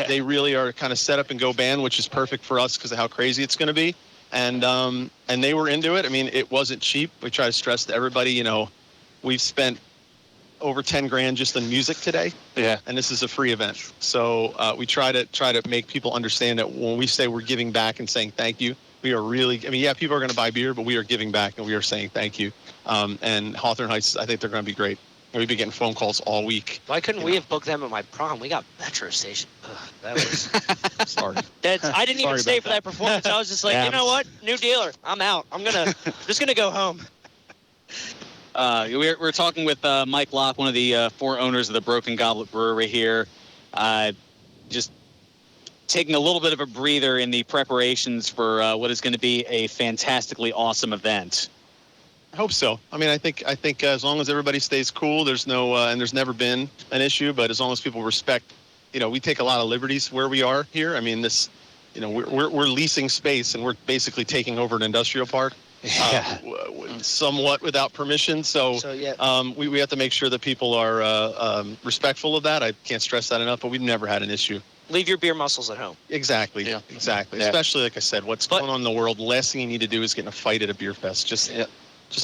They really are kind of set up and go band, which is perfect for us because of how crazy it's going to be. And they were into it. I mean, it wasn't cheap. We try to stress to everybody, we've spent over 10 grand just on music today. Yeah. And this is a free event. So we try to make people understand that when we say we're giving back and saying thank you, we are really, people are going to buy beer, but we are giving back and we are saying thank you. And Hawthorne Heights, I think they're going to be great. We've been getting phone calls all week. Why couldn't we have booked them at my prom? We got Metro Station. That was sorry. I didn't even stay for that performance. I was just like, you know what? New dealer. I'm out. Just gonna go home. We're talking with Mike Locke, one of the 4 owners of the Broken Goblet Brewery here. Just taking a little bit of a breather in the preparations for what is going to be a fantastically awesome event. I hope so. I think as long as everybody stays cool, there's no and there's never been an issue. But as long as people respect, we take a lot of liberties where we are here. We're leasing space and we're basically taking over an industrial park, somewhat without permission. So we have to make sure that people are respectful of that. I can't stress that enough. But we've never had an issue. Leave your beer muscles at home. Exactly. Yeah. Exactly. Yeah. Especially like I said, what's going on in the world. The last thing you need to do is get in a fight at a beer fest. Just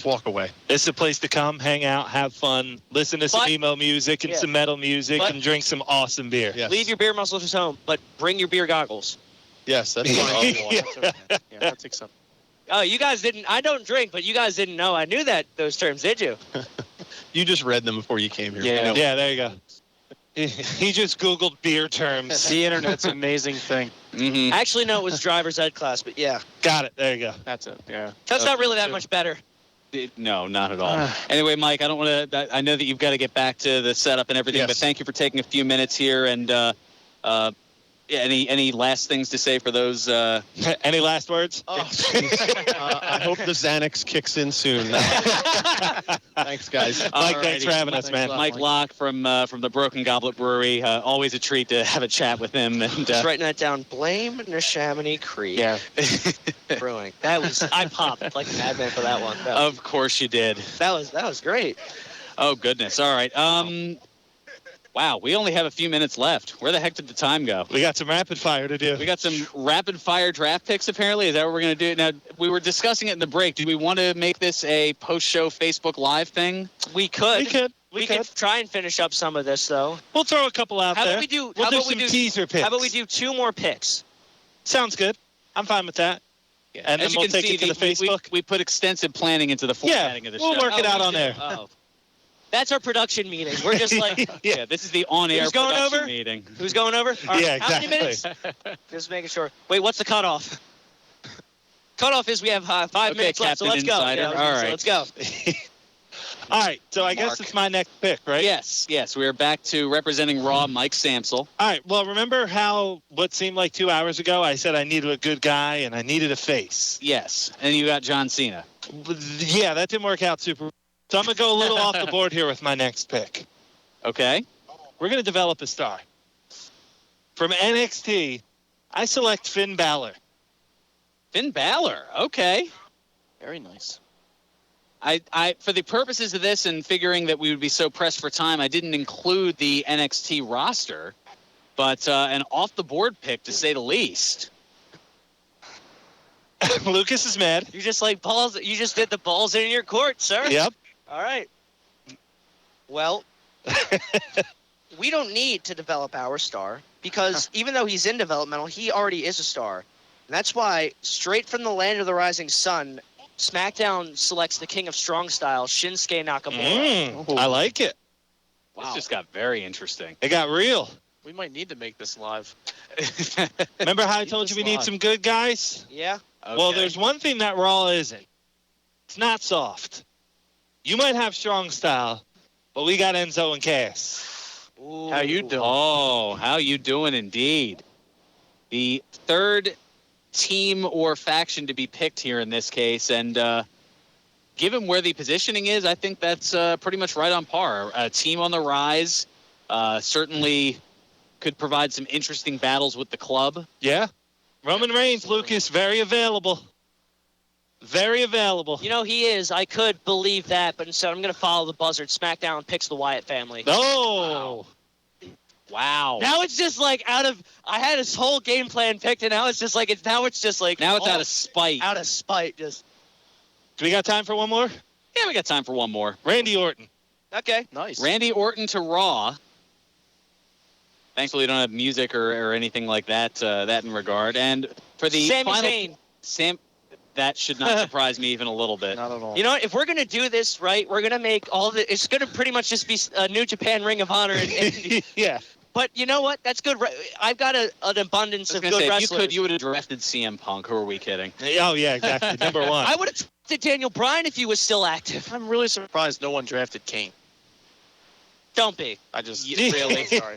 walk away. It's a place to come, hang out, have fun, listen to some emo music and some metal music, and drink some awesome beer. Yes. Leave your beer muscles at home, but bring your beer goggles. Yes, that's fine. That's acceptable. Oh, you guys didn't. I don't drink, but you guys didn't know I knew those terms, did you? You just read them before you came here. Yeah, there you go. He just Googled beer terms. The internet's an amazing thing. Mm-hmm. I actually know it was driver's ed class, but yeah. Got it. There you go. That's it. Yeah. That's not really that much better. No, not at all. Anyway, Mike, I don't want to. I know that you've got to get back to the setup and everything, but thank you for taking a few minutes here. And any last things to say for those? Any last words? Oh, I hope the Xanax kicks in soon. Thanks, guys. Mike, thanks for having us, man. Mike Locke from the Broken Goblet Brewery. Always a treat to have a chat with him. And just writing that down. Blame Neshaminy Creek. Yeah. Brewing. I popped like a madman for that one. Of course you did. That was great. Oh goodness. All right. Wow, we only have a few minutes left. Where the heck did the time go? We got some rapid fire to do. We got some rapid fire draft picks, apparently. Is that what we're going to do? Now, we were discussing it in the break. Do we want to make this a post-show Facebook Live thing? We could. We could try and finish up some of this, though. We'll throw a couple out How there. about we do? We'll how do about we some do teaser picks. How about we do 2 more picks? Sounds good. I'm fine with that. Yeah. And As then you we'll can take see, it to the Facebook. we put extensive planning into the formatting of the show. We'll work it out on there. Oh. That's our production meeting. We're just like, yeah, this is the on-air Who's going production over? meeting. Who's going over? Yeah, exactly. How many minutes? Just making sure. Wait, what's the cutoff? Cutoff is we have 5 minutes left, so Captain let's go. Insider. Yeah, All right. let's go. All right, so I guess it's my next pick, right? Yes. We are back to representing Raw, Mike Samsel. All right, well, remember how what seemed like 2 hours ago I said I needed a good guy and I needed a face? Yes, and you got John Cena. Yeah, that didn't work out super. So I'm going to go a little off the board here with my next pick. Okay. We're going to develop a star. From NXT, I select Finn Balor. Finn Balor, okay. Very nice. I for the purposes of this and figuring that we would be so pressed for time, I didn't include the NXT roster, but an off-the-board pick, to say the least. Lucas is mad. You just like balls. You just did the balls in your court, sir. Yep. All right. Well, we don't need to develop our star because even though he's in developmental, he already is a star. And that's why, straight from the land of the rising sun, SmackDown selects the king of strong style, Shinsuke Nakamura. I like it. Wow. This just got very interesting. It got real. We might need to make this live. Remember how I told you we need some good guys? Yeah. Okay. Well, there's one thing that Raw isn't. It's not soft. You might have strong style, but we got Enzo and Cass. Ooh. How you doing? Oh, how you doing indeed. The third team or faction to be picked here in this case, and given where the positioning is, I think that's pretty much right on par. A team on the rise, certainly could provide some interesting battles with the club. Yeah. Roman Reigns, Lucas, very available. Very available. You know, he is. I could believe that, but instead I'm going to follow the buzzard. SmackDown picks the Wyatt family. Oh. Wow. Now it's just like I had this whole game plan picked, and now it's just like, now it's out of spite. Out of spite, just. Do we got time for one more? Yeah, we got time for one more. Randy Orton. Okay. Nice. Randy Orton to Raw. Thankfully, we don't have music or anything like that that in regard. And for the Sami final, Zayn. That should not surprise me even a little bit. Not at all. You know what? If we're going to do this right, we're going to make all the. It's going to pretty much just be New Japan Ring of Honor. Yeah. But you know what? That's good. I've got an abundance of good wrestlers. If you would have drafted CM Punk. Who are we kidding? Oh, yeah, exactly. Number one. I would have drafted Daniel Bryan if he was still active. I'm really surprised no one drafted Kane. Don't be. I just really sorry.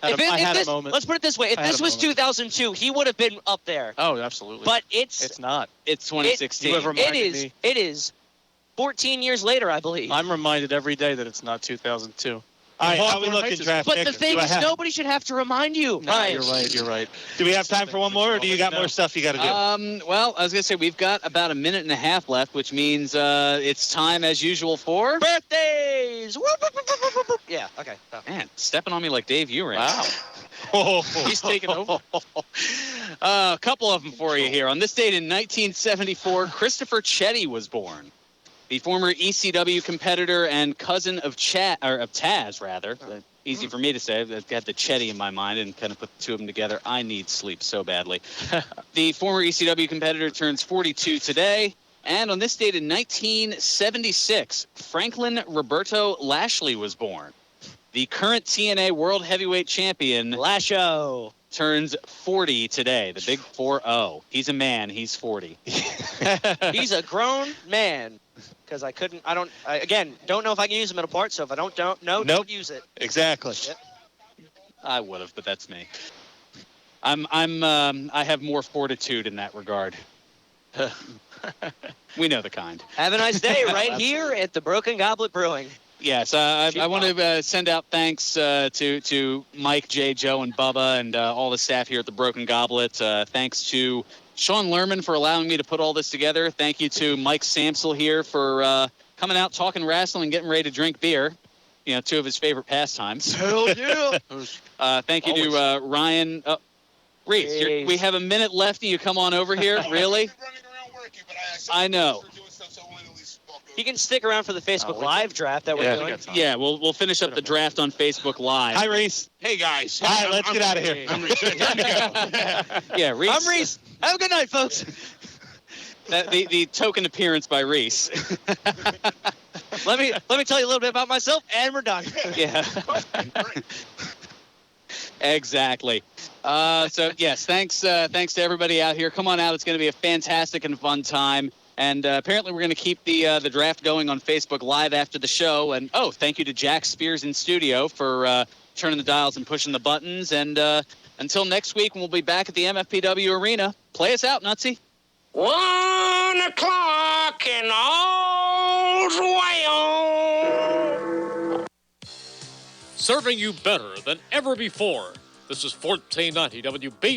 I If had this, a moment. let's put it this way: if this was 2002, he would have been up there. Oh, absolutely. But it's not. It's 2016. It is 14 years later, I believe. I'm reminded every day that it's not 2002. All right, how we looking, draft But pick? the thing is, nobody should have to remind you. No, Ryan. You're right. Do we have time for one more, or do you got more stuff you got to do? Well, I was going to say we've got about a minute and a half left, which means it's time, as usual, for birthdays. Yeah, okay. Oh. Man, stepping on me like Dave Ewing. Wow. He's taking over. A couple of them for you here. On this date in 1974, Christopher Chetty was born. The former ECW competitor and cousin of Taz, rather. Easy for me to say. I've got the Chetty in my mind and kind of put the two of them together. I need sleep so badly. The former ECW competitor turns 42 today. And on this date in 1976, Franklin Roberto Lashley was born. The current TNA World Heavyweight Champion, Lasho, turns 40 today. The big 4-0. He's a man. He's 40. He's a grown man. Because I don't know if I can use them in a part, so if I don't use it. Exactly. Yep. I would have, but that's me. I have more fortitude in that regard. We know the kind. Have a nice day right here at the Broken Goblet Brewing. Yes, I want to send out thanks to Mike, Jay, Joe, and Bubba, and all the staff here at the Broken Goblet. Thanks to Sean Lerman for allowing me to put all this together. Thank you to Mike Samsel here for coming out, talking wrestling, and getting ready to drink beer. You know, two of his favorite pastimes. Hell yeah! Thank you to Ryan. Reese, we have a minute left, and you come on over here? Really? I know. You can stick around for the Facebook Live draft that we're doing. Yeah, we'll finish up the draft on Facebook Live. Hi, Reese. Hey, guys. All right, let's get out of here. I'm Reese. Time to go. Yeah, Reese. I'm Reese. Have a good night, folks. The token appearance by Reese. Let me tell you a little bit about myself, and we're done. Yeah. Exactly. So yes, thanks to everybody out here. Come on out. It's going to be a fantastic and fun time. And apparently we're going to keep the draft going on Facebook Live after the show. And thank you to Jack Spears in studio for turning the dials and pushing the buttons. And until next week, we'll be back at the MFPW Arena. Play us out, Nutsy. 1 o'clock and all's well. Serving you better than ever before. This is 1490 WB.